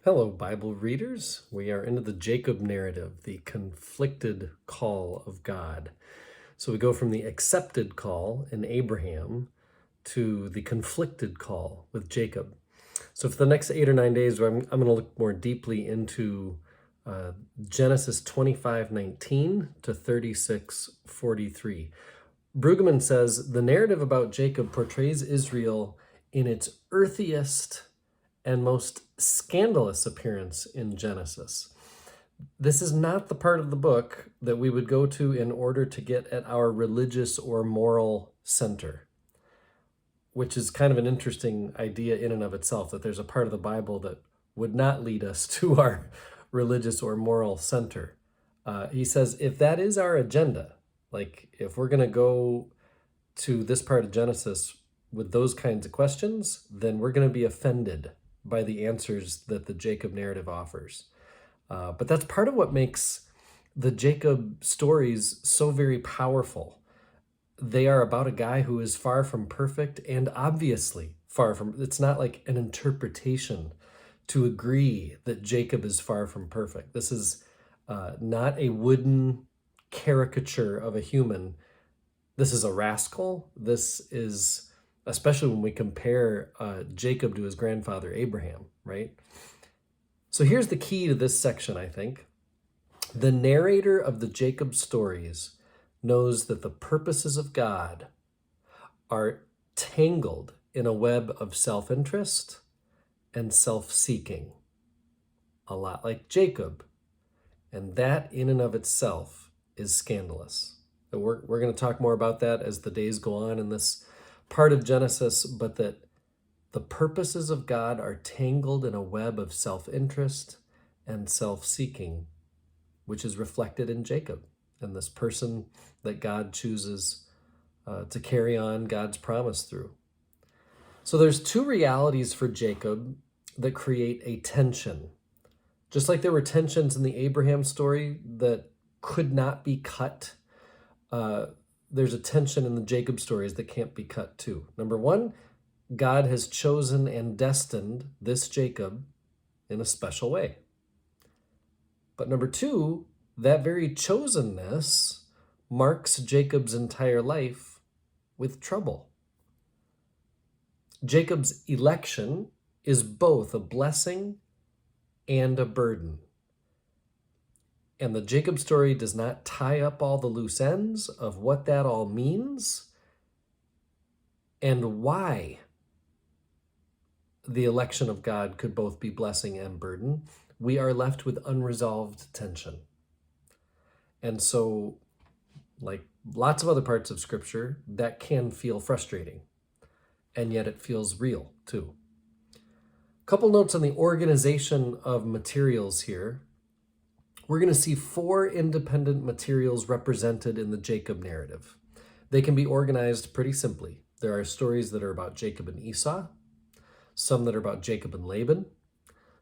Hello, Bible readers. We are into the Jacob narrative, the conflicted call of God. So we go from the accepted call in Abraham to the conflicted call with Jacob. So for the next 8 or 9 days, I'm going to look more deeply into Genesis 25:19 to 36:43. Brueggemann says the narrative about Jacob portrays Israel in its earthiest and most scandalous appearance in Genesis. This is not the part of the book that we would go to in order to get at our religious or moral center, which is kind of an interesting idea in and of itself, that there's a part of the Bible that would not lead us to our religious or moral center. He says, if that is our agenda, like if we're going to go to this part of Genesis with those kinds of questions, then we're going to be offended by the answers that the Jacob narrative offers. But that's part of what makes the Jacob stories so very powerful. They are about a guy who is far from perfect and obviously far from, it's not like an interpretation to agree that Jacob is far from perfect. This is not a wooden caricature of a human. This is a rascal. This is, especially when we compare Jacob to his grandfather Abraham, right? So here's the key to this section, I think. The narrator of the Jacob stories knows that the purposes of God are tangled in a web of self-interest and self-seeking, a lot like Jacob. And that in and of itself is scandalous. We're going to talk more about that as the days go on in this part of Genesis, but that the purposes of God are tangled in a web of self-interest and self-seeking, which is reflected in Jacob and this person that God chooses to carry on God's promise through. So there's two realities for Jacob that create a tension. Just like there were tensions in the Abraham story that could not be cut, there's a tension in the Jacob stories that can't be cut too. Number one, God has chosen and destined this Jacob in a special way. But number two, that very chosenness marks Jacob's entire life with trouble. Jacob's election is both a blessing and a burden. And the Jacob story does not tie up all the loose ends of what that all means and why the election of God could both be blessing and burden. We are left with unresolved tension. And so, like lots of other parts of Scripture, that can feel frustrating, and yet it feels real too. A couple notes on the organization of materials here. We're going to see 4 independent materials represented in the Jacob narrative. They can be organized pretty simply. There are stories that are about Jacob and Esau, some that are about Jacob and Laban,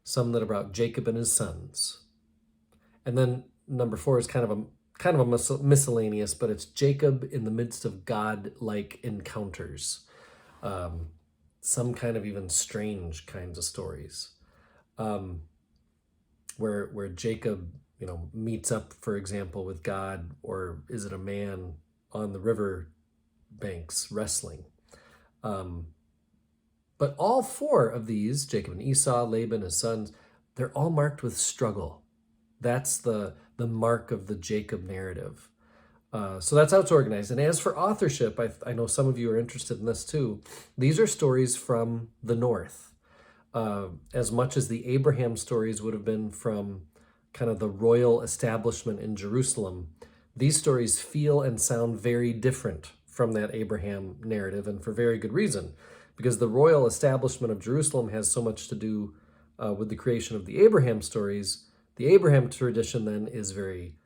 some that are about Jacob and his sons. And then number 4 is kind of a miscellaneous, but it's Jacob in the midst of God-like encounters. Some kind of even strange kinds of stories. Where Jacob, meets up, for example, with God, or is it a man on the river banks wrestling? But all 4 of these, Jacob and Esau, Laban, his sons, they're all marked with struggle. That's the mark of the Jacob narrative. So that's how it's organized. And as for authorship, I know some of you are interested in this too. These are stories from the north, as much as the Abraham stories would have been from kind of the royal establishment in Jerusalem. These stories feel and sound very different from that Abraham narrative, and for very good reason, because the royal establishment of Jerusalem has so much to do with the creation of the Abraham stories. The Abraham tradition then is very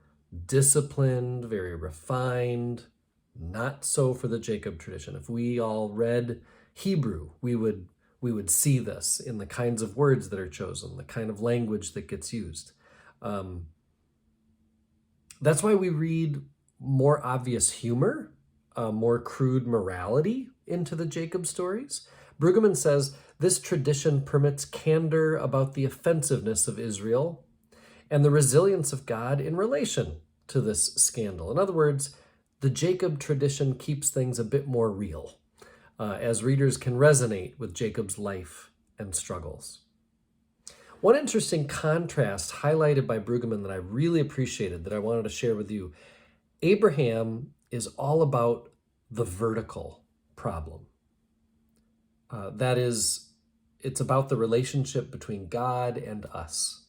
disciplined, very refined, not so for the Jacob tradition. If we all read Hebrew, we would see this in the kinds of words that are chosen, the kind of language that gets used. That's why we read more obvious humor, more crude morality into the Jacob stories. Brueggemann says This tradition permits candor about the offensiveness of Israel and the resilience of God in relation to this scandal. In other words, the Jacob tradition keeps things a bit more real, as readers can resonate with Jacob's life and struggles. One interesting contrast highlighted by Brueggemann that I really appreciated, that I wanted to share with you: Abraham is all about the vertical problem. That is, it's about the relationship between God and us,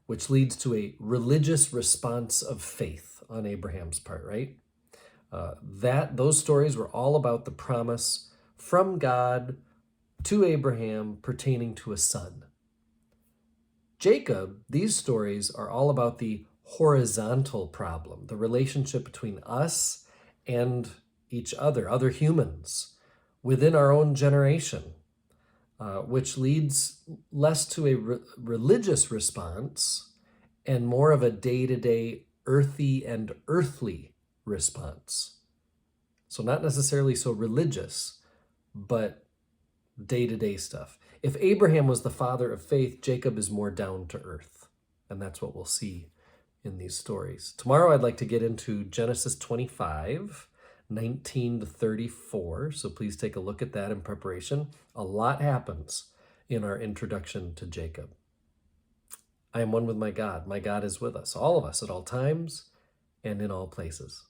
which leads to a religious response of faith on Abraham's part, right? Those stories were all about the promise from God to Abraham pertaining to a son. Jacob, these stories are all about the horizontal problem, the relationship between us and each other humans within our own generation, which leads less to a religious response and more of a day-to-day earthy and earthly response. So not necessarily so religious, but day-to-day stuff. If Abraham was the father of faith, Jacob is more down to earth. And that's what we'll see in these stories. Tomorrow I'd like to get into Genesis 25, 19 to 34. So please take a look at that in preparation. A lot happens in our introduction to Jacob. I am one with my God. My God is with us, all of us, at all times and in all places.